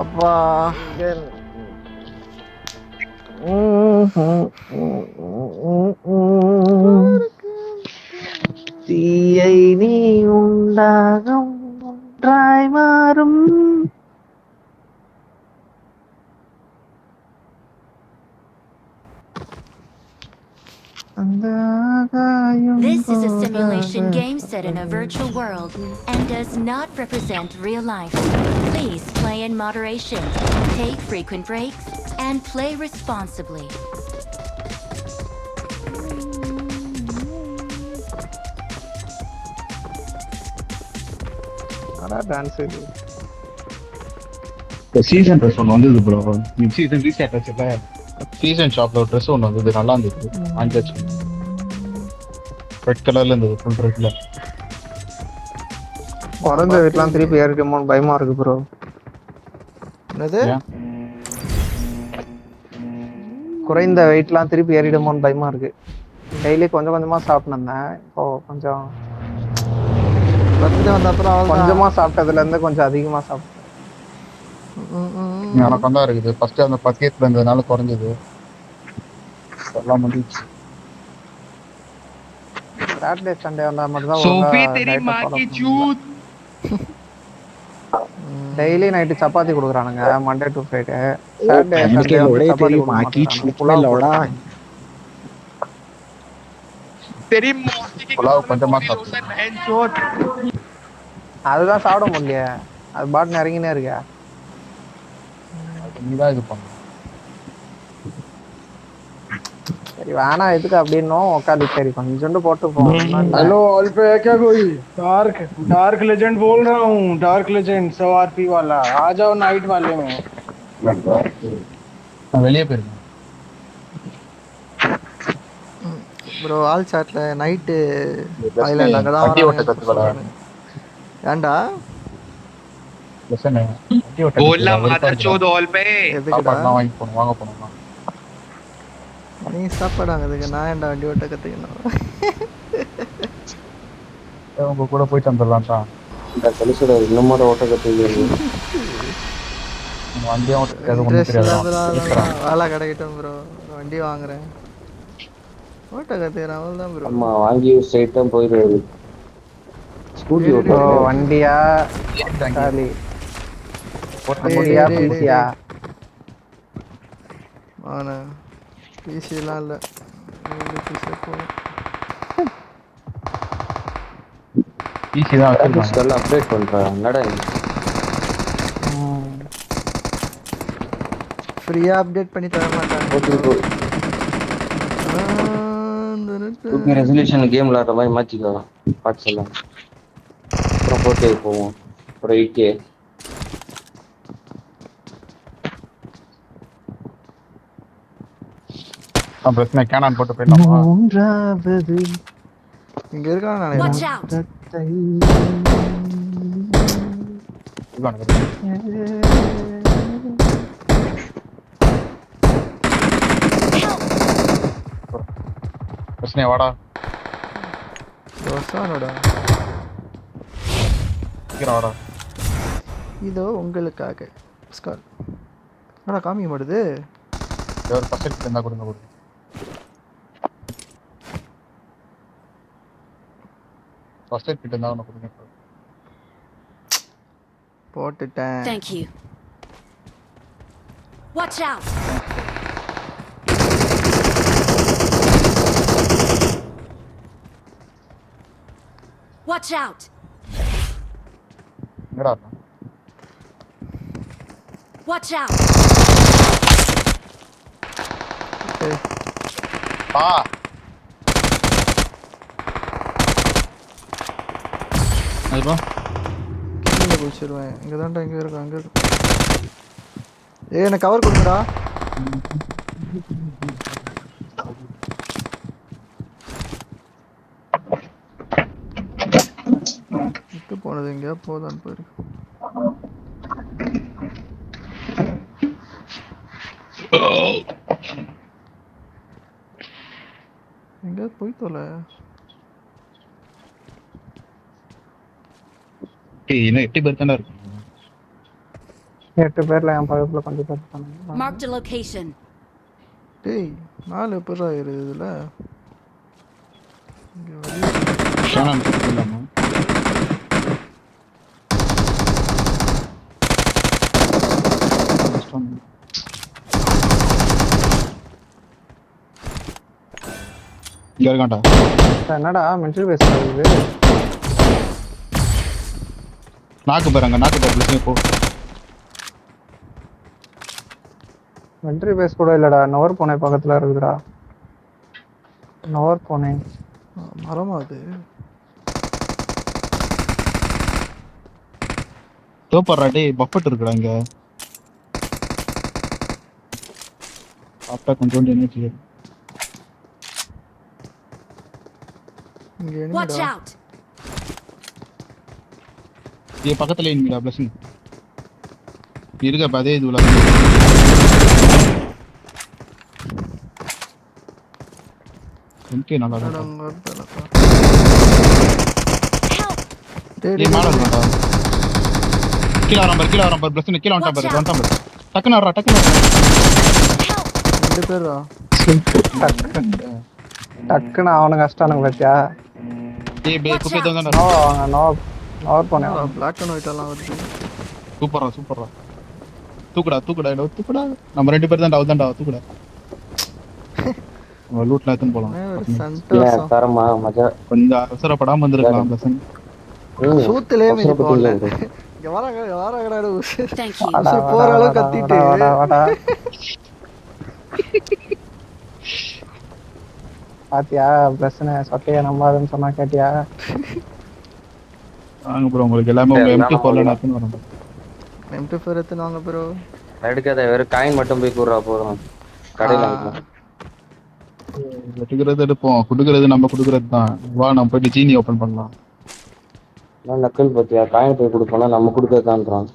அப்பா தீயை நீ உண்டாகும் ஒன்றாய் மாறும். This is a simulation game set in a virtual world and does not represent real life. Please play in moderation, take frequent breaks, and play responsibly. Dance இது season dress ஒன்று வந்தது bro. Season reset வச்சுல season ஷாப்ல ஒரு dress ஒன்று வந்தது, நல்லா இருந்தது. வாங்கியாச்சு. ரெட் கலர்ல இருந்தது, ஃபுல் ரெட்ல. பிறந்த வீட்டுலாம் திருப்பி ஏறிட்டோமோன்னு பயமா இருக்கு ப்ரோ. என்னது குறைந்த வெயிட்லாம் திருப்பி ஏறிடுமோன்னு பயமா இருக்கு. டெய்லி கொஞ்சம் கொஞ்சமா சாப்பிட்டுருந்தேன், இப்போ கொஞ்சம் கொஞ்சமா சாப்பிட்டதுல இருந்து கொஞ்சம் அதிகமா சாப்பிட்டேன். எனக்கு வந்தா இருக்குது. ஃபர்ஸ்ட் அந்த பக்கெட்ல இருந்ததுனால குறைஞ்சது, எல்லாம் முடிஞ்சிச்சு. சாட்டர்டே சண்டே வந்தா மட்டும் தான் டெய்லி நைட்டு சப்பாத்தி கொடுக்குறானுங்க. Monday to Friday. Saturday Sunday வந்து சப்பாத்தி கொடுக்க மாட்டாங்க. புலாவ் கொஞ்சமா சாப்பிட்டேன். அதுதான் சாப்பிட முடியல, அது பாட்டு இறங்கினே இருக்க. நீதான் இது பண்ணு. சரி வேணா எதுக்கு அப்படின்னும் உட்காந்து சரி கொஞ்சோண்டு போட்டு போவோம். हेलो ऑल पे है क्या कोई? डार्क लेजेंड बोल रहा हूँ, डार्क लेजेंड 100 आरपी वाला। आ जाओ नाइट वाले में। நான் வெளியே போயிருக்கேன் ப்ரோ. ஆல் சாட்ல நைட்டு ஐலண்ட் அங்க தான் வண்டி ஓட்ட கத்துக்கடா. ஏன்டா லெசன் வண்டி ஓட்ட बोलना मादर चोद ऑल पे எதுக்குடா நான் வாங்கி போணும், வாங்க போணுமா? நீ சாப்பாடாங்கிறதுக்கு நான் ஏன்டா வண்டி ஓட்ட கத்துக்கணும்? உங்க கூட போயிட்டு வந்துடலாம்டா. இந்த கலிசோட இன்னமோட ஓட்ட கத்துக்கிறது வண்டியா ஓட்ட ஒன்றும் தெரியாது. வேலை கிடைக்கட்டும் ப்ரோ, வண்டி வாங்குறேன், ஓட்ட கத்துக்கிறேன், அவ்வளோதான் ப்ரோ. ஆமா வாங்கி ஸ்ட்ரைட்டா போயிடுறது. ஸ்கூட்டி ஓட்ட வண்டியா சாலி ஓட்ட முடியா பீசியா? ஆனா பிசிலாம் இல்லை, பிசி போகும். ஈஸி தான் எல்லாம் அப்டேட் பண்றேன். என்னடா ஃப்ரீயா அப்டேட் பண்ணி தர மாட்டாங்க. ரெசல்யூஷன் கேம் விளையாடுற மாதிரி மாற்றிக்கோ பார்ட்ஸ் எல்லாம். அப்புறம் 4K போவோம், அப்புறம் 8K. பிரச்சனை கேனான் போட்டு போயிடலாமா? மூன்றாவது இங்க இருக்கான் Watch out! பிரச்சனை வாடா, ரோசானோட சீக்கிரம் வாடா. இதோ உங்களுக்காக ஸ்கார். என்னடா காமிக்க மாட்டுது? ஒரு பர்சன்ட் இருந்தா கொடுங்க கொடுங்க. ஃபர்ஸ்ட் எய்ட் கிட்ட இருந்தா ஒன்று கொடுங்க. போட்டுட்டேன். Thank you. Watch out! Watch out! எங்கடா? Watch out! ஆ அதுபா கீழே குளிச்சிருவேன். இங்கே தான்டா, இங்கே இருக்கும், அங்கே இருக்கும். எனக்கு கவர் கொடுங்கடா. விட்டு போனது எங்கேயா போதான்னு போயிருக்கு. எங்கேயாவது போய் தொலை. இன்னும் 8 பேர் தானே இருக்கு. 8 பேர்ல என் பக்கத்துல கொஞ்சம் பேர் இருப்பாங்க. Marked a location. டேய் 4 எப்படா இருக்குது இதுல? இங்க வெளிய ஷானா இல்லாமா இங்க இருக்கான்டா. என்னடா மென்டல் பேஸ் ஆகுது? நாக்கு பாருங்க போ. மென்டல் பேஸ் கூட இல்லடா, நவர் பூனை பக்கத்துல இருக்குதுடா. நவர் பூனை மரமா அது? தோப்பறா டேய், பஃபட் இருக்குடா இங்க. சாப்பிட்டா கொஞ்சம் எனர்ஜி. இங்க Watch என்னடா? out! இது பக்கத்துல எனிமிடா பிளஸிங். இருக்க அதே இதுல. ஓகே நல்லா இருக்கு. அங்க இருடா. Help! டேய் ஏய் மேல இருக்கடா. கீழ வரான் பாரு பிளஸிங் கீழ வந்துட்டான் பாரு. டக்குனு வரடா. Help! 2 பேரா? டக்குன்னு அவனுக்கு கஷ்டானுங்க பாத்தியா? ஏய் பே குப்பை தந்தானே. நவர் பூனை Black and white எல்லாம் வருது. சூப்பரா. தூக்குடா. நம்ம 2 பேர் தான்டா தூக்குடா. லூட்ல எடுத்து போலாம். ஒரு இல்ல சந்தோஷம். தரமா மஜா. கொஞ்சம் அவசரப்படாம வந்திருக்கலாம் பிளஸிங். சூத்துலயே மீறி போகல. அவசரப்பட்டு இங்க வாராங்கடா. Thank you. போற அளவு கத்திட்டு. வாடா. பாத்தியா பிரச்சனை சொட்டைய நம்பாதுன்னு சொன்னா கேட்டியா? வாங்க ப்ரோ, உங்களுக்கு எல்லாமே உங்க எம்டி போல நாத்துன்னு வரோம். M24 எடுத்துன்னு வாங்க ப்ரோ. எடுக்காத, வெறும் காயின் மட்டும் போய் கூடுறா போதும். கடையில வாங்கிக்கலாம். வெட்டுக்கிறது எடுப்போம், குடுக்கறது நம்ம குடுக்கறது தான். வா நம்ம போயிட்டு ஜீனி ஓபன் பண்ணலாம். நான் நக்கல் பத்தியா, காயின் போய் கொடுப்போம்னா நம்ம கொடுக்கறதான்றான்.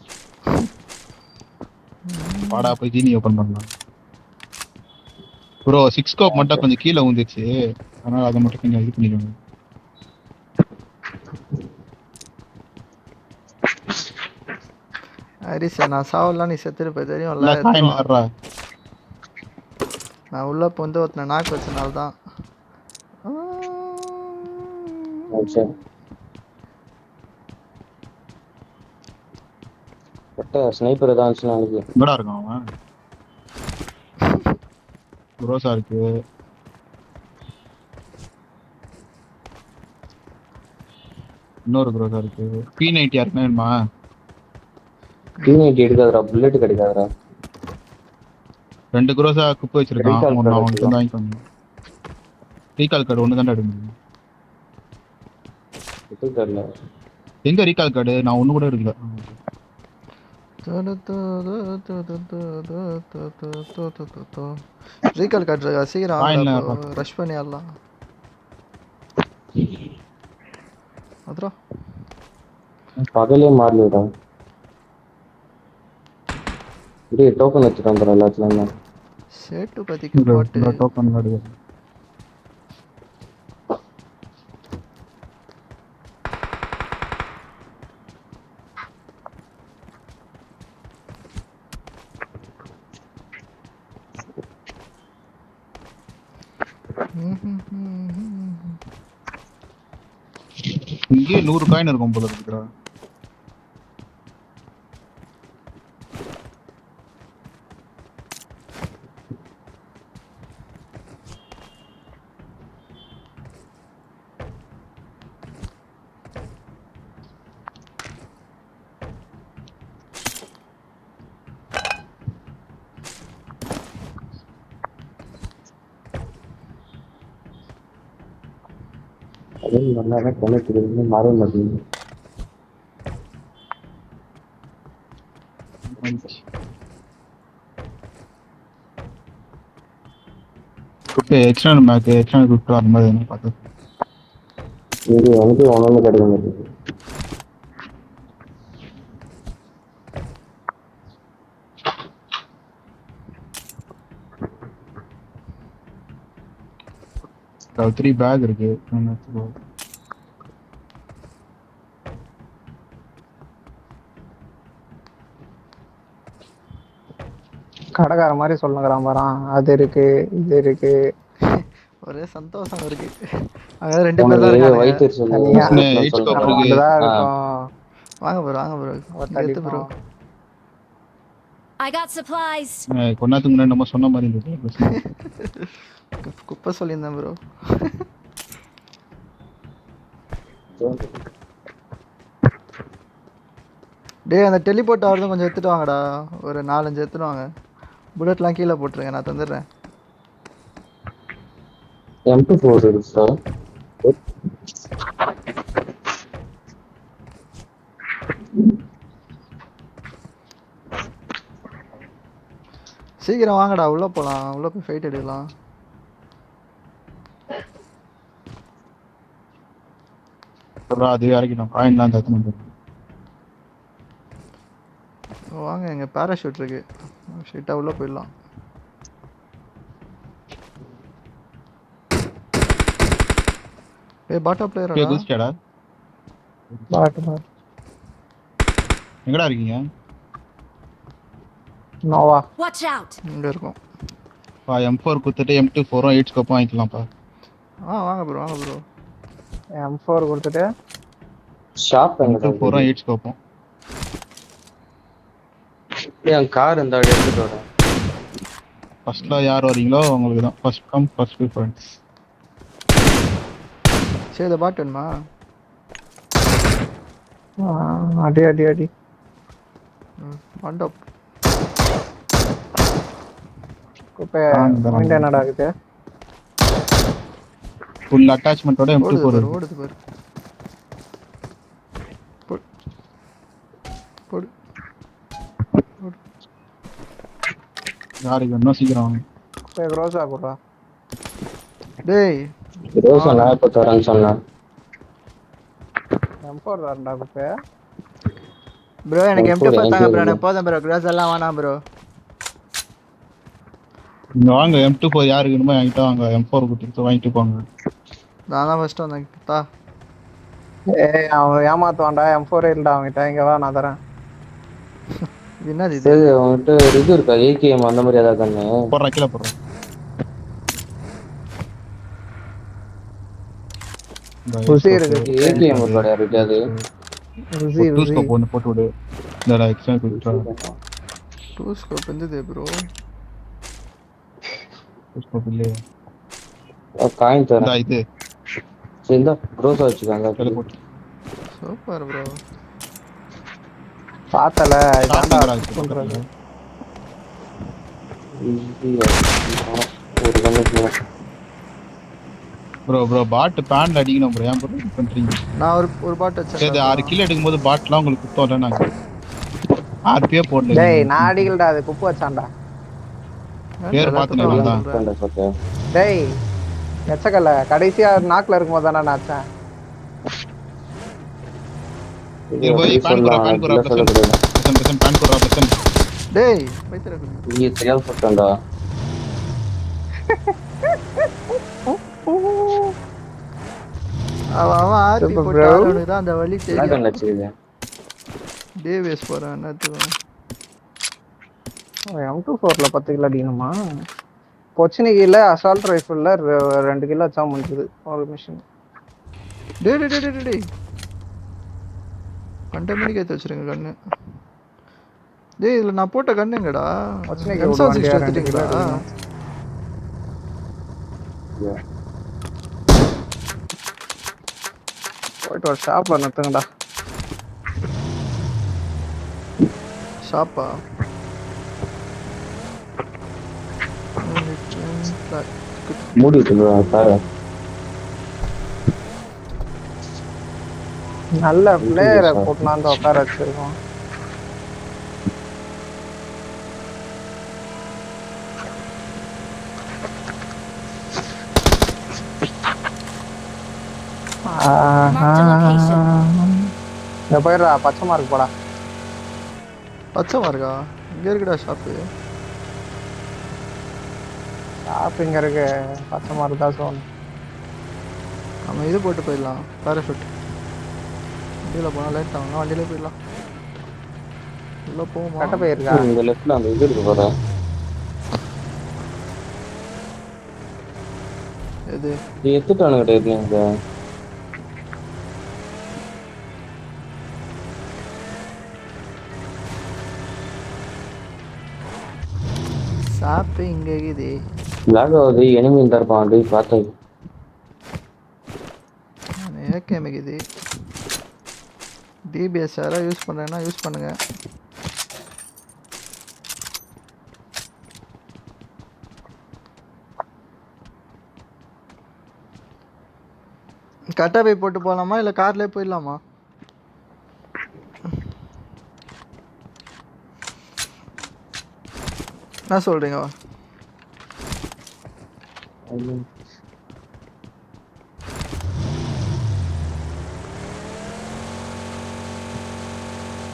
வாடா போய் ஜீனி ஓபன் பண்ணலாம். ப்ரோ 6 ஸ்கோப் மட்டும் கொஞ்சம் கீழே ஊந்துச்சு, அதனால அதை மட்டும் கொஞ்சம் இது பண்ணிக்கோங்க. ஹரிஷா நான் சாவலாம், நீ செத்துருப்ப தெரியும்ல. காயின் வர்றா. நான் உள்ள வந்து ஒருத்தனை நாக்கு வச்சனால தான். சரி. ஸ்னைப்பர் ஏதாவது இருந்துச்சுன்னா அன்னைக்கு எங்கடா இருக்கான் அவன்? ரோசா இருக்கு. இன்னொரு ரோசா இருக்கு. P90 யாருக்குன்னா வேணுமா? P90 எடுக்காதடா, bullet கிடைக்காதடா. 2 குரோசா குப்பை வச்சிருக்கான். Recall ஒன்னு card அவனுக்கு தான் வாங்கிக்கோங்க. ரீகால் கார்டு ஒன்று தானே எடுக்க முடியும். தெரியல. எங்க ரீகால் கார்டு? நான் ஒன்று கூட எடுக்கல. ரீகால் கார்டு சீக்கிரம் Fine, ரஷ் பண்ணி ஆடலாம். அப்புறம் பகலே மாறலடா. இதே டோக்கன் வச்சுட்டான் ப்ரோ எல்லாத்துலயும். சேட்டு பதிக்கு போட்டு டோக்கன் கார்டு. இங்கே 100 காயின் இருக்கும் போல இருக்குடா. அதே நல்லா கணக்கு மாற மாட்டேங்குது. எக்ஸ்ட்ரா மேக் எக்ஸ்ட்ரா குட் வர மாதிரி என்ன பார்த்து இது வந்து ஒன்னொன்னு கிடைக்க மாட்டேங்குது. த்ரீ பேக் இருக்கு. கடைக்கார மாதிரி சொல்லுங்கிறான் பாறான். அது இருக்கு இது இருக்கு. ஒரே சந்தோஷம் இருக்கு. அங்க 2 பேர் தான் உனக்கு இருக்காங்க. வயிற்று சொல்லு தனியா எயிட் ஸ்கோப் நம்ம இருக்கு. மட்டும்தான் ஆ. இருக்கோம். வாங்க ப்ரோ வாங்க ப்ரோ. எடுத்து ப்ரோ. ஒத்தடிப்போம். I got supplies. கொண்டாத்துக்கு முன்னாடி நம்ம சொன்ன மாதிரி இருந்தது. குப்பை சொல்லியிருந்தேன் ப்ரோ. டேய் அந்த டெலிபோர்ட் ஆவறதும் கொஞ்சம் எடுத்துட்டு வாங்கடா. ஒரு 4-5 எடுத்துட்டு வாங்க. புல்லட்லாம் கீழே போட்டுருங்க, நான் தந்துடுறேன். M24 இருக்கு சார். சீக்கிரம் வாங்கடா, உள்ள போலாம். உள்ள போய் ஃபைட் எடுக்கலாம். அது இறக்கிட்டோம். காயின்லாம் தத்து வாங்க, எங்க பேராஷூட் இருக்கு. ஸ்ட்ரைட்டா உள்ள போயிடலாம். ஏய் பாட்டா பிளேயரா? குதிச்சிட்டடா. பாட்டு பாட்டு. எங்கடா இருக்கீங்க? நோவா. Watch out. இங்க இருக்கோம். M4 குத்துட்டு M24 8 scope வாங்கிக்கலாம்ப்பா. வாங்க ப்ரோ வாங்க ப்ரோ. M4 கொடுத்துட்டு ஷாப் எங்க M24 8 ஸ்கோப்பும். என் கார் இந்த எடுத்துட்டு வரேன். ஃபர்ஸ்ட்ல யார் வரீங்களோ உங்களுக்கு தான் ஃபர்ஸ்ட் கம் ஃபர்ஸ்ட் ப்ரிஃபரன்ஸ். சரி இந்த பாட் வேணுமா? அடி அடி அடி. மண்டப். இப்போ பாயிண்ட் என்னடா ஆகுது? ஃபுல் அட்டாச்மென்ட்டோட ஓடுது M24 பாரு, இருக்கு. ஓடுது பாரு. போடு. போடு. யாருக்கு வேணும் சீக்கிரம் வாங்க. இப்போ க்ரோஸா போடுறா. டேய் ரோஸ் நான் இப்ப தரேன்னு சொன்னேன். M4 தான்டா இப்போ. ப்ரோ எனக்கு M4 M24 தாங்க ப்ரோ. M4 எனக்கு போதும் ப்ரோ. கிராஸ் எல்லாம் வேணாம் ப்ரோ. இங்க வாங்க M24 யாருக்கு வேணுமோ என்கிட்ட வாங்க. M4 கொடுத்து வாங்கிட்டு போங்க. நான் தான் ஃபர்ஸ்ட் வந்தேன். தா. ஏய் அவன் ஏமாத்துவான்டா. M4 இல்லடா அவன்கிட்ட. இங்க வா நான் தரேன். இது என்னது இது? சரி அவன்கிட்ட இது இருக்கா AKM அந்த மாதிரி ஏதாவது கண்ணு? போடுறேன் கீழே போடுறேன். ருசி இருக்கு. AKM இருக்கா யாருக்காவது? ருசி டூ ருசி. ஸ்கோப் ஒன்று போட்டு விடு. இந்த எக்ஸ்ட்ரா கொடுத்துட்டா. 2 ஸ்கோப் இருந்தது ப்ரோ. டூ ஸ்கோப் இல்லையே. காயின் இந்தா தரேன். இது சரி இந்த ரோஸா வச்சுக்காங்க. கீழே போட்டு. Super bro. பார்த்தல இதான்டா சாப்பிடுறா இது பண்றது. ஒரு கண்ணுக்கு ப்ரோ பாட் பேன்ல அடிக்கணும் ப்ரோ. ஏன் ப்ரோ பண்றீங்க? நான் ஒரு பாட் வச்சேன். சரி 6 கிலோ எடுக்கும்போது பாட்லாம் உங்களுக்கு குத்தோம்ல நாங்க. ஆர்பியே போடல. டேய் நான் அடிக்கலடா. அது குப்பு வச்சான்டா. பேர் பார்த்துனேன் தான். பார்த்தேன். டேய் எச்சக்கல்ல கடைசியா நாக்குல இருக்கும்போது தானே நான் அடிச்சேன். இது போய் பேன் குறா பிரசன் பேன் குறா பிரசன். டேய் வைத்தற குடி. நீ தெரியாம போட்டேன்டா. அவன் ஆர்பி Super போட்டு bro. ஆடுறவனுக்கு தான் அந்த வலி என்ன தெரியும். கண்ணு வச்சிருக்கேன்? டே வேஸ்ட் போறேன் என்னத்துக்கு? M24ல 10 கிலோ அடிக்கணுமா? கொச்சினிக்கில அசால்ட் ரைஃபிள்ல 2 கிலோ வச்சா முடிஞ்சது ஒரு மிஷின். டேய் டேய் டேய் டேய். கண்டமேனிக்கு ஏத்தி வச்சிருங்க கண்ணு. டேய் இதுல நான் போட்ட கண்ணு எங்கடா? கொச்சினிக்கு M7 ஒரு வண்டியா 2 கிலோ எடுத்துட்டீங்களா? அடிக்கணும். போயிட்டு ஒரு ஷாப்ல நிறுத்துங்கடா. ஷாப்பா? மூடி வச்சுருவா சார். நல்ல பிளேயரை போட்டுனாந்து உட்கார வச்சிருக்கோம். இங்க போயிடுறா. பச்சை மார்க் போடா. பச்சை மார்க்கா? இங்க இருக்குடா ஷாப்பு. ஷாப் இங்க இருக்கு. பச்சை மார்க் தான் சோன். நம்ம இது போட்டு போயிடலாம். பேராஷூட். வண்டியில போனா லேட் ஆகும். வண்டியிலே போயிடலாம். உள்ள போமா? கட்ட போயிருக்கா. இந்த லெஃப்ட்ல அந்த இது இருக்கு பாரு. எது நீ எடுத்துட்டானு கிடையாது இங்க. சாப்பு இங்க இருக்குது. லாக் ஆகுது எனிமி இந்த இருப்பான் அது பார்த்தேன். ஏகேம் இருக்குது. டிபிஎஸ் யாராவது யூஸ் பண்ணுறேன்னா யூஸ் பண்ணுங்க. கட்டா போய் போட்டு போகலாமா இல்லை கார்லேயே போயிடலாமா? என்ன சொல்கிறீங்க?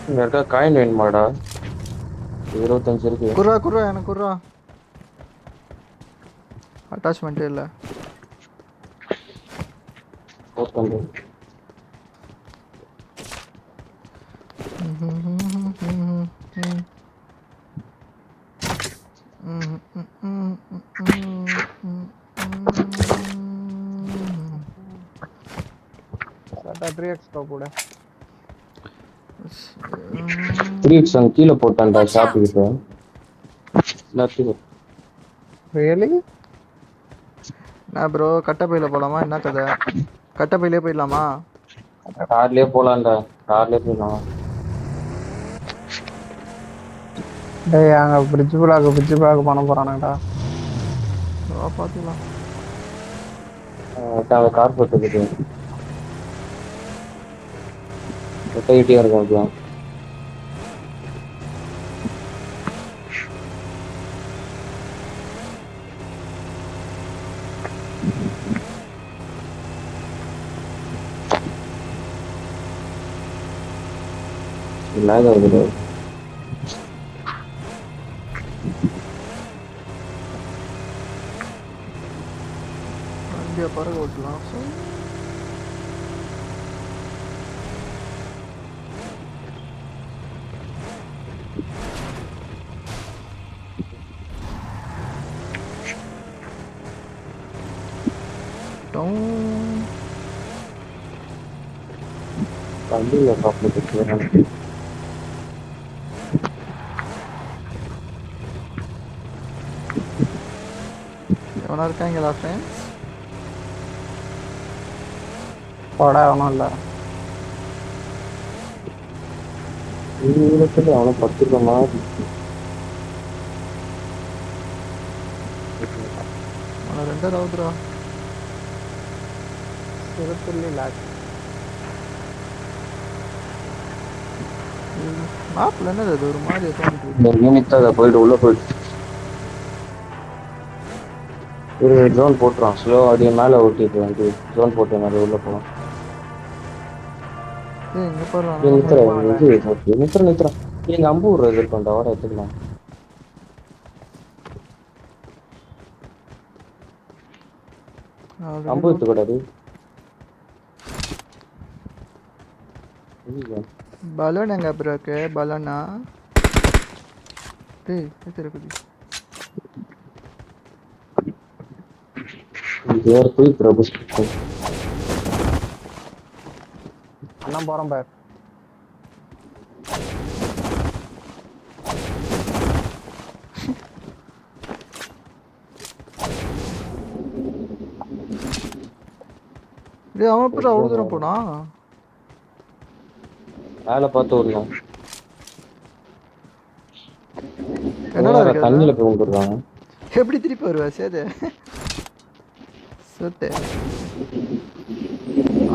இங்க இருக்கா காயின் வேணுமாடா? 25 இருக்கு. குர்ரா எனக்கு குர்ரா. அட்டாச்மெண்ட்டே இல்லை. ஓகே. சாட்டா 3x கூட 3x கீழே போட்டான்டா ஷாப் கிட்ட. எல்லாத்தையும் ரியலி நான் ப்ரோ கட்டப்பையில் போகலாமா? என்ன கதை? கட்டப்பையிலே போயிடலாமா? கார்லயே போலாம்டா. கார்லயே போலாம். டேய் அங்க பிரிட்ஜ் பிளாக் பண்ண போறானுங்கடா. பார்த்துக்கலாம். கார் போட்டுக்கிட்டு ஒட்டையிட்டே இருக்கும் அப்படியா? லாக் ஆகுது. வண்டியை பறக்க ஓட்டலாம். வண்டியில் சாப்பிட்டு எவனா இருக்காங்களா ஃப்ரெண்ட்ஸ்? போடா ஒன்றும் இல்லை. அவனை பத்துக்க மாதிரி அவனை 2 ரவுதுரா. சிறுத்துள்ளி லாக். மாப்பிள்ள என்னது அது ஒரு மாதிரி தோணிட்டு? ஒரு யூனிட் அதை போயிட்டு உள்ள போயிட்டு ஒரு ஜோன் போட்டுருவான். ஸ்லோ அப்படியே மேலே ஓட்டிட்டு வந்து ஜோன் போட்டு மேலே உள்ள போவான். இங்க போடுறான். நித்துறான். எங்க அம்பு விடுறது இருக்கா? வர எடுத்துக்கலாம். அம்பு எடுத்துக்கூடாது. பலூன் எங்க அப்புறம் இருக்கு? பலூனா டேய் இருக்குது. யார் போய் பிரபு அண்ணன் போறேன் பார். டேய் அவன் எப்படி அவ்வளவு தூரம் போனா? மேல பார்த்து வரணும். என்னடா இருக்கு? தண்ணியில போய் வந்துடுறாங்க. எப்படி திருப்பி வருவா சேது? சுத்து.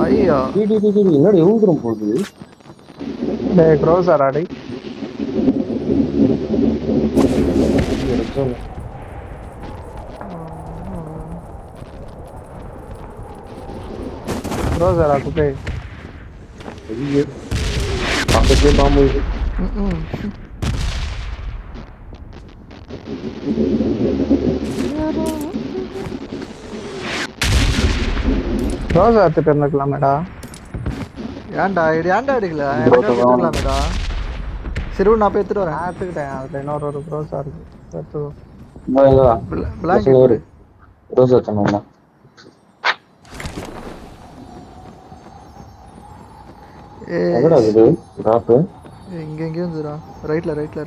ஐயோ என்னடா எவ்வளவு தூரம் போகுது? டேய் க்ரோசர் ஆடி. க்ரோசர் ஆ குப்பை. பக்கத்துலேயே பாம்பு இது. க்ரோசர் எடுத்துட்டு இருந்துக்கலாமேடா. ஏன்டா எடுக்கல? எடுத்துக்கலாமேடா. சரி நான் போய் எடுத்துட்டு வரேன். நான் எடுத்துக்கிட்டேன். அதுல இன்னொரு க்ரோசர் இருக்கு. எடுத்துக்கோ. பிளாங்கெட் ரோஸ் வச்சோம்னா எங்கடா இது டிராப்? இங்க எங்கேயும் வந்துடா. ரைட்ல ரைட்ல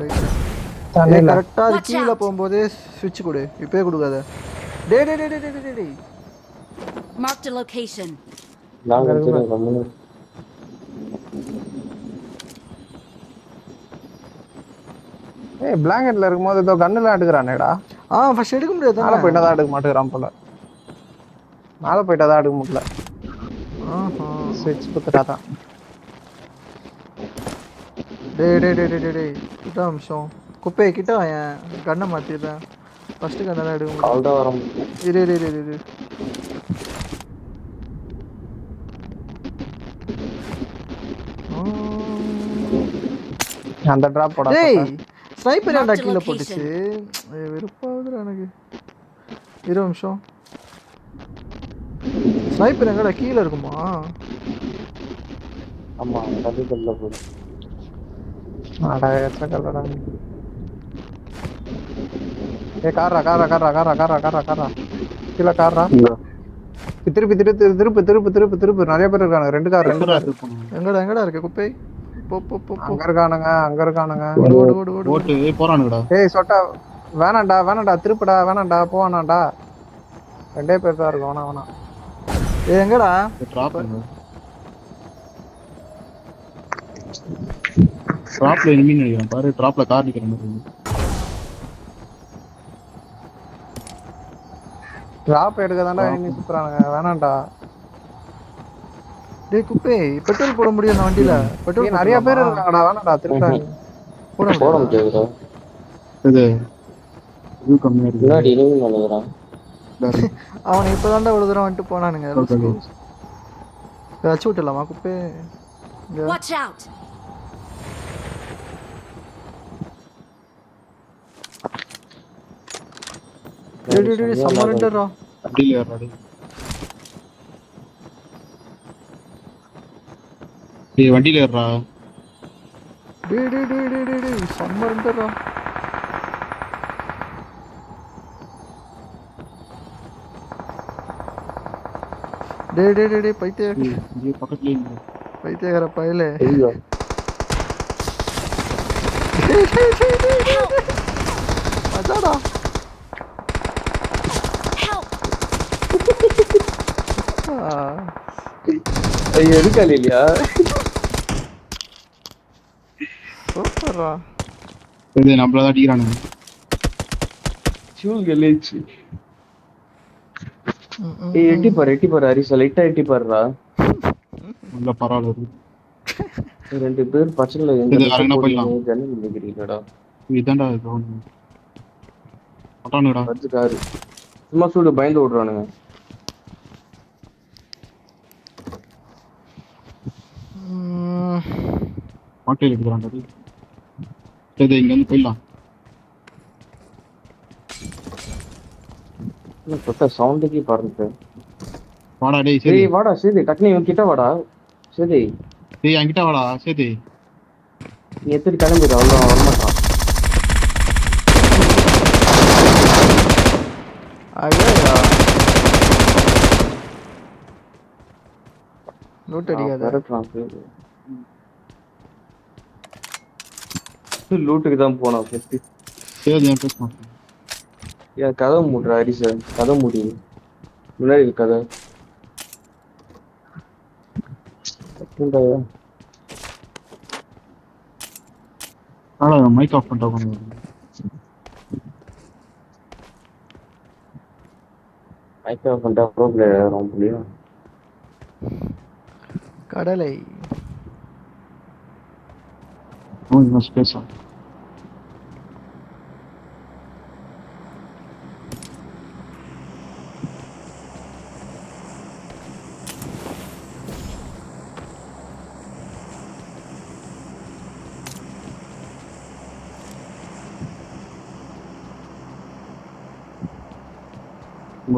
தண்ணியில கரெக்டா அது Watch கீழே out. போகும்போதே ஸ்விட்ச் கொடு. இப்பயே கொடுக்காத. டேய் டேய் டேய் டேய் டேய் டேய். Marked a location. நான் அங்க இருக்கு வந்து கம்முனு பிளாங்கெட்ல இருக்கும்போது ஏதோ கண்ணுல எடுக்கிறானேடா. ஃபர்ஸ்ட் எடுக்க முடியாது மேல தானே? போயிட்டா தான் எடுக்க மாட்டேங்கிறான் போல. மேல போயிட்டா தான் எடுக்க முடியல. ஆஹா. ஸ்விட்ச் குத்துட்டா தான். டேய் டேய் டேய் டேய் டேய். கிட்ட அம்சம். குப்பை கிட்ட வாயேன். கண்ணை மாத்திடுறேன். ஃபர்ஸ்ட் கண்ணை தான் எடுக்க முடியும். கால் தான் வர இரு இரு இரு இரு. அந்த டிராப் போட டேய் ஸ்னைப்பர் ஏன்டா Marked கீழே location. போட்டுச்சு? வெறுப்பாகுதுடா எனக்கு. இரு நிமிஷம். ஸ்னைப்பர் எங்கடா கீழே இருக்குமா? ஆமா கண்டிப்பா போடு. அட எச்சக்கல்லடா. காரா கீழே காரா. திருப்பி திருப்பி நிறைய பேர் இருக்காங்க. ரெண்டு கார் எங்கடா இருக்கு குப்பை? போ போ போ போ. அங்க இருக்கானுங்க. ஓடு ஓடு ஓடு ஓடு. போட்டு போறானுங்கடா. ஏய் சொட்டா வேணாண்டா திருப்புடா வேணாண்டா போவானாண்டா. ரெண்டே பேர் தான் இருக்கும். வேணாம் ஏய் எங்கடா? டிராப்ல எனிமி நினைக்கிறேன் பாரு. டிராப்ல கார் நிக்கிற மாதிரி இருக்கு. டிராப் எடுக்க தான்டா இனி சுத்துறானுங்க. வேணாண்டா. டேய் குப்பை பெட்ரோல் போட முடியும் அந்த வண்டியில. பெட்ரோல் நிறைய பேர் இருக்காங்கடா. வேணாண்டா திருப்புறாங்க. போட போட முடியாது. முடியாதுடா. இது கம்மியா இருக்கு. முன்னாடி இனிமே நினைக்கிறேன். அவனை இப்பதான்டா இவ்வளவு தூரம் வந்துட்டு போனானுங்க. வச்சு விட்டுலாமா குப்பை? இங்க. Watch out. டேய் டேய் டேய் சம்மரண்டரா. அப்படியே ஏறாடி. ஏய் வண்டியில ஏறா. டேய் டேய் டேய் டேய் டேய் டேய் சம்மரண்டரா. டேய் டேய் டேய் டேய் இங்கே பக்கத்துலயே இருக்கு. பைத்தியக்கார பயலே. ஐயோ அதாடா. Help. ஐயோ இருக்கால இல்லையா? சூப்பர்ரா. இது நம்மள தான் அடிக்கிறானுங்க. ஃபியூல் கெலேஜ். ஏய் எட்டி பாரு ஹரிசா லைட்டா எட்டி பாருடா. நல்ல பரவாயில்ல இருக்கு. ரெண்டு பேர் பச்சைல இது வேற போயிடலாம். ஜன்னல் நிக்கிறீங்கடா. இதான்டா கிரவுண்ட். அட்டானுடா. பச்சை காரு. சும்மா சூடு பயந்து ஓடுறானுங்க. மாட்டையில இருக்கிறான்டா. சரி இங்க வந்து போயிடலாம். தொட்ட சவுண்டுக்கே பாருங்க. வாடா டேய் சரி. சரி வாடா சரி டக்குனு இவன் கிட்ட வாடா. சரி டேய் என்கிட்ட வாடா சரி. நீ எத்தனை கிளம்பிடு அவ்வளோ வரமாட்டான். ஐயா லூட் அடிக்காத. வரட்டான் லூட்டுக்கு தான் போனான். சரி நான் பேச மாட்டேன். ஏன் கதவை மூடுறா ஹரிசா? கதை மூடி. முன்னாடி இருக்கு கதை. மைக் ஆஃப் பண்ணிட்டா கொஞ்சம். மைக் ஆஃப் பண்ணிட்டா ப்ரோ பிளேயர் ரொம்ப முடியும். கடலை பேச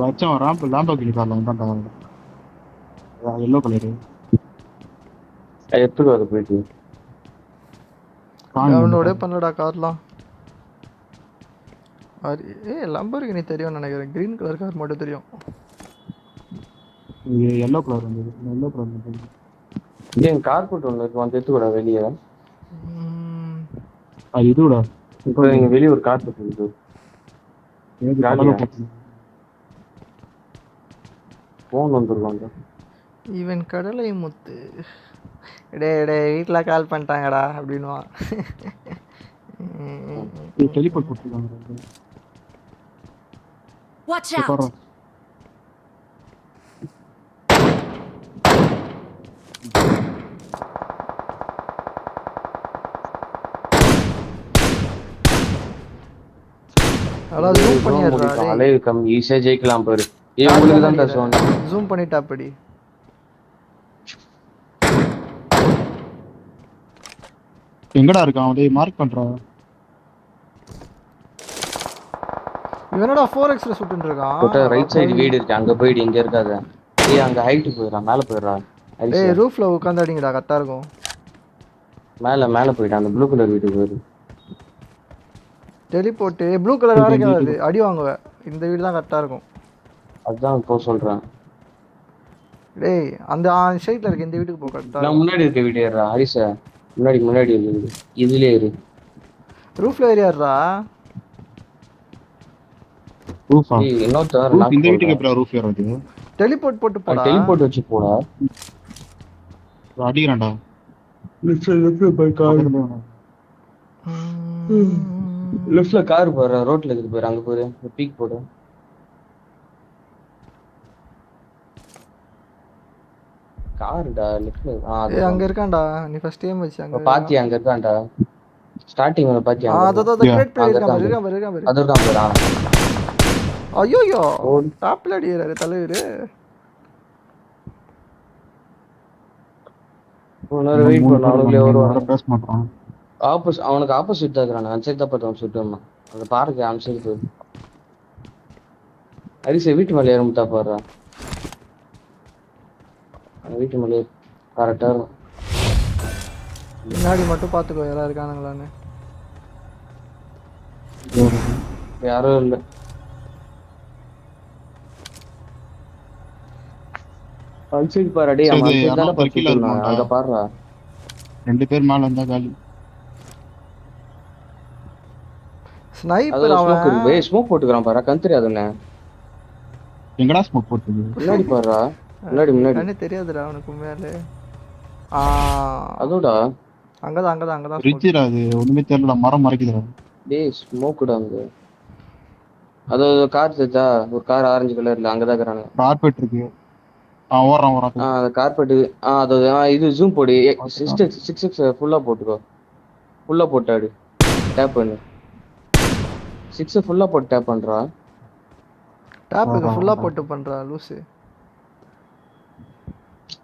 வச்சான் லாம்பகினி கார்ல வந்தான்டா. எல்லோ கலரு எடுத்துக்கோ அதை போயிட்டு. அவனோட பண்ணலடா கார்லாம். லம்பருக்கு நீ தெரியும் நினைக்கிறேன். கிரீன் கலர் கார் மட்டும் தெரியும். எல்லோ கலர் வந்து எல்லோ கலர் இங்க கார்பெட் ஒன்று இருக்கு வந்து எடுத்துக்கூடா வெளியே. அது இதுடா. இப்போ இங்க வெளியே ஒரு கார்பெட் இருக்கு. காலியா ஃபோன் வந்துருக்காங்க. இவன் கடலை முத்து டேய் வீட்டில் கால் பண்ணிட்டாங்கடா அப்படின்வான். டெலிபோர்ட் போட்டுருக்காங்க. Watch out! அவ்வளோ ஜூம் பண்ணிடுறா டேய். அலைவு கம்மி ஈஸியா ஜெயிக்கலாம் பாரு. உங்களுக்கு தான் தருவாங்க. ஜூம் பண்ணிட்டா அப்படி. எங்கடா இருக்கான் அவன்? டேய் மார்க் பண்றான். இவனடா 4xல சுட்டுட்டு இருக்கான். போட்ட ரைட் சைடு வீடு இருக்கு அங்க போயிடு. இங்க இருக்காத. டேய் அங்க ஹைட் போயிடுறான் மேல போயிடுறான். டேய் ரூஃப்ல உட்கார்ந்து அடிங்கடா கரெக்டா இருக்கும். மேல போயிட்டான் அந்த ப்ளூ கலர் வீட்டுக்கு போயிடு. டெலிபோர்ட் ப்ளூ கலர் வரைக்கும் வருது. அடி வாங்குவ. இந்த வீடு தான் கரெக்டா இருக்கும். அதான் இப்போ சொல்றேன். டேய் அந்த சைடுல இருக்க இந்த வீட்டுக்கு போ கரெக்டா. நான் முன்னாடி இருக்க வீடு ஏறா ஹரிசா. முன்னாடி இருக்கு. இதுலயே இரு. ரூஃப்ல ஏறியாடுறா. ரூஃபா? டேய் இன்னொருத்தர் ரூஃப் இந்த வீட்டுக்கு எப்பறா ரூஃப் ஏறது? டெலிபோர்ட் போட்டு போடா. டெலிபோர்ட் வச்சு போடா. அடிக்கறான்டா. லெஃப்ட்ல கார் போற ரோட்ல இருக்குது பாரு. அங்க போரு பீக் போடு. கார்டா லெஃப்ட்ல. ஏய் அங்க இருக்கான்டா. நீ ஃபர்ஸ்ட் டைம் வச்சு அங்க பாத்தி அங்க இருக்கான்டா. ஸ்டார்டிங்ல பாத்தி அத அங்க. கிரியேட் பண்ணிருக்கான் பாரு. அதுதான் பாரு. ஐயோ டாப்ல அடியறாரு தலைவர். இன்னொரு வெயிட் பண்ணு. அவனுங்களே வருவாங்க. பேச மாட்டான். அவனுக்கு ஆப்போசிட் தான் இருக்கான். அந்த சைடு தான் பார்த்தவன் சுட்டுமா. அந்த பாருக்கு அந்த சைடு போய் ஹரிச வீட்டு மேலே ஏறமுட்டா பாடுறா. வீட்டு மேலே கரெக்டா இருக்கும். முன்னாடி மட்டும் பாத்துக்கோ யாரா இருக்கானுங்களான்னு. யாரும் இல்லை. அந்த சைடு பாரு. டேய் அவன் அந்த சைடு தான பார்த்துட்டான். அங்க பாருடா. 2 பேர் மேல இருந்தா காலி. ஸ்னைப்பர் அவன். ஏய் ஸ்மோக் போட்டுக்கறான் பாரு. கண் தெரியாதுண்ணே. எங்கடா ஸ்மோக் போட்டுது? முன்னாடி பாருடா. முன்னாடி என்ன தெரியாதுடா அவனுக்கு மேல. அதோடா அங்கதான் ரிச்சிரா அது ஒண்ணுமே தெரியல. மரம் மறைக்குதுடா. டேய் ஸ்மோக்குடா அங்க. அது கார் தெரிஞ்சா ஒரு கார் ஆரஞ்சு கலர்ல அங்கதான் இருக்கறானே. கார்பெட் இருக்கு. ஓடுறான் அந்த கார்பெட். அது இது ஜூம் போடு. 6x ஃபுல்லா போட்டுக்கோ. ஃபுல்லா போட்டாடு. டேப் பண்ணு. 6 ஃபுல்லா போட்டு டேப் பண்றா. டாப்புக்கு ஃபுல்லா போட்டு பண்றா லூசு.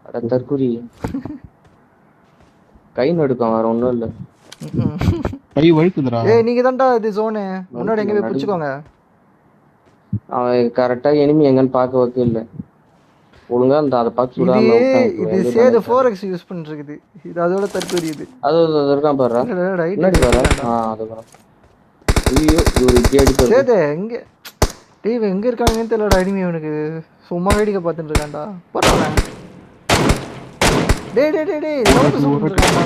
அட தற்குறி. கை நடுக்கம் வேற ஒண்ணும் இல்ல. கை வழுக்குதுடா. ஏய் நீங்க தான்டா இது ஜோன். முன்னாடி எங்க போய் புடிச்சுக்கோங்க. அவன் கரெக்டா எனிமி எங்கன்னு பார்க்க வைக்க இல்ல. ஒழுங்கா அந்த அத பாத்து சுடாம இது சேது 4x யூஸ் பண்ணிட்டு இருக்குது. இது அதோட தற்கொலை இது. அது இருக்கான் பாருடா. முன்னாடி பாரு. அது பாரு. ஐயோ ஒரு கேடி பாரு. சேது எங்க டேய் எங்க இருக்காங்கன்னு தெரியலடா. அடிமை அவனுக்கு சும்மா வேடிக்கை பார்த்துட்டு இருக்கான்டா. போறானே. டேய் நோட் சொல்லிட்டு இருக்கான்டா.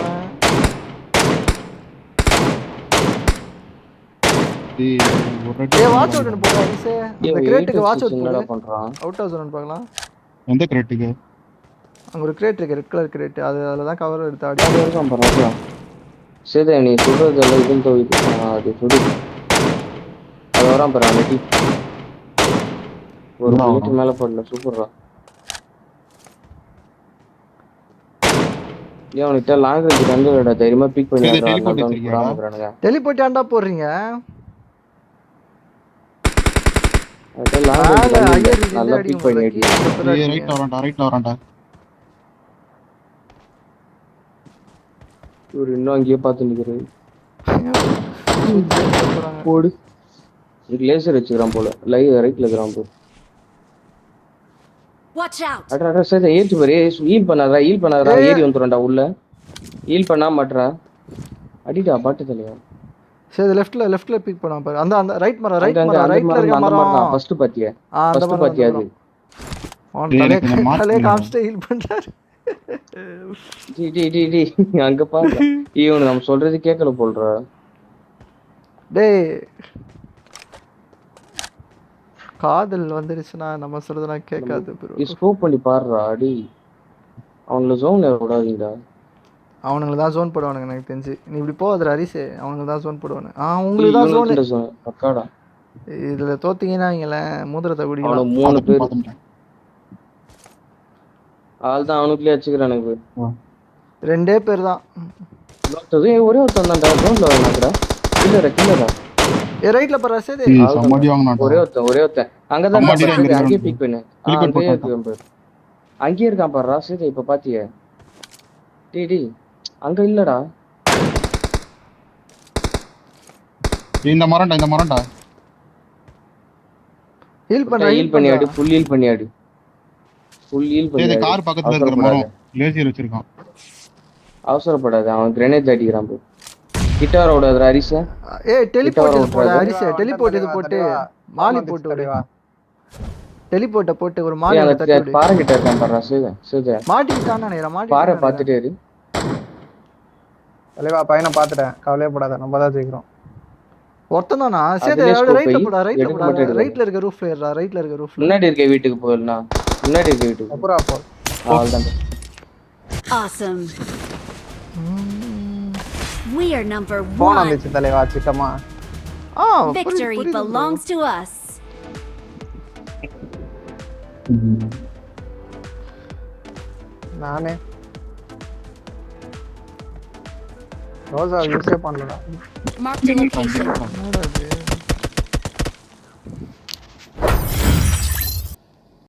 டேய் வாட்ச் அவுட் போடா ஈஸே. அந்த கிரேட்டுக்கு வாட்ச் அவுட் என்னடா பண்றான்? அவுட் ஆஃப் ஜோன் பார்க்கலாம். எந்த கிரேட்டுக்கு? அங்க ஒரு கிரேட் இருக்கு. Red colour great. அதுல தான் கவர் எடுத்து ஆடி. அது இருக்கான் பாருடா. சேதே நீ சொல்றதெல்லாம் இதுன்னு தோவிது. அது சொல்லு. அது வரான் பாரு அந்த டீ. ஒரு மினிட் மேல போடல. சூப்பர்ரா. ஏன் உனக்கு லாங் ரேஞ்ச் கண்டுடா. தைரியமா பிக் பண்ணிடுறாங்க. டெலிபோர்ட் ஆண்டா போடுறீங்க. நல்லா பிக் பண்ணிடு. ரைட்ல வரான்டா. ஒரு இன்னும் அங்கேயே பார்த்து நிக்கிறாரு. போடு. இது லேசர் வச்சுக்கிறான் போல. ரைட்ல இருக்கிறான் போல. Watch out! அட சரி ஏத்து பாரு. ஹீல் பண்ணாதடா. ஏறி வந்துறடா உள்ள. ஹீல் பண்ணா மாட்றா. அடிடா பாட்டு தலையா. சரி லெஃப்ட்ல பிக் பண்ணா பாரு. அந்த ரைட் ரைட்ல இருக்க மரம். ஃபர்ஸ்ட் பாத்தியா? அது. அவன் தலையே காம்ஸ்ட் ஹீல் பண்றாரு. டி அங்க பாரு இவனு நம்ம சொல்றது கேட்கல போல்றா. டேய் காதல் வந்துருச்சுன்னா நம்ம சொல்றதெல்லாம் கேட்காது ப்ரோ. ஸ்கோப் பண்ணி பாருடா அடி. அவங்கள ஜோன் விடாதீங்கடா. அவனுங்களை தான் ஜோன் போடுவானுங்க எனக்கு தெரிஞ்சு. நீ இப்படி போகாதுடா ஹரிசே, அவனுக்கு தான் ஜோன் போடுவானு. உங்களுக்கு தான் ஜோன். பக்காடா இதுல தோத்தீங்கன்னா இங்களேன் மூத்திரத்தை குடிக்கலாம். அவனுக்கு 3 பேர் ஆள் தான் அவனுக்குள்ளே வச்சுக்கிறானுங்க. 2 பேர் தான். ஒரே ஒருத்தன் தான்டா ஜோன்ல வரமாட்டா. கில்லரா ரைட்ல பாரு ரசேதே. ஒரே ஒருத்தன் அங்கதான் அங்கேயே பிக் பண்ணு. அங்கேயே இருக்கான் பாரு ரசேதே. இப்ப பாத்தியே டி அங்க இல்லடா. இந்த மரம்டா ஹீல் பண்ணி ஆடு. ஃபுல் ஹீல் பண்ணி ஆடு. கார் பக்கத்துல இருக்கிற மரம் லேசியர் வச்சிருக்கான். அவசரப்படாத, அவன் கிரனேட் அடிக்கிறான் போ. கிட்டார் ஓடாதடா ஹரிஷா. ஏய் டெலிபோர்ட் இது போடு ஹரிஷா. டெலிபோர்ட் இது போட்டு மாலி போட்டு விடு. டெலிபோர்ட்ட போட்டு ஒரு மாலி தட்டி விடு. பாறை கிட்ட இருக்கான் பாரு ரசேதே. மாட்டிட்டானே நினைக்கிறேன். மாட்டி பாறை பாத்துட்டே இரு. தலைவா பையனை பாத்துட்டேன், கவலையே படாத, நம்ம தான் ஜெயிக்கிறோம். ஒருத்தன் தானா? சரி ரைட்ல போடா. ரைட்ல இருக்க ரூஃப்ல ஏறா. ரைட்ல இருக்க ரூஃப்ல. முன்னாடி இருக்க வீட்டுக்கு போறலாம். முன்னாடி இருக்க வீட்டுக்கு அப்புறம் அப்போ அவ்வளவுதான். Awesome. We are number phone 1. வந்துச்சு தலைவா சிக்கமா. Victory belongs to us. நானே ரோசா யூஸே பண்ணலடா. Marked a location. என்னடா இது?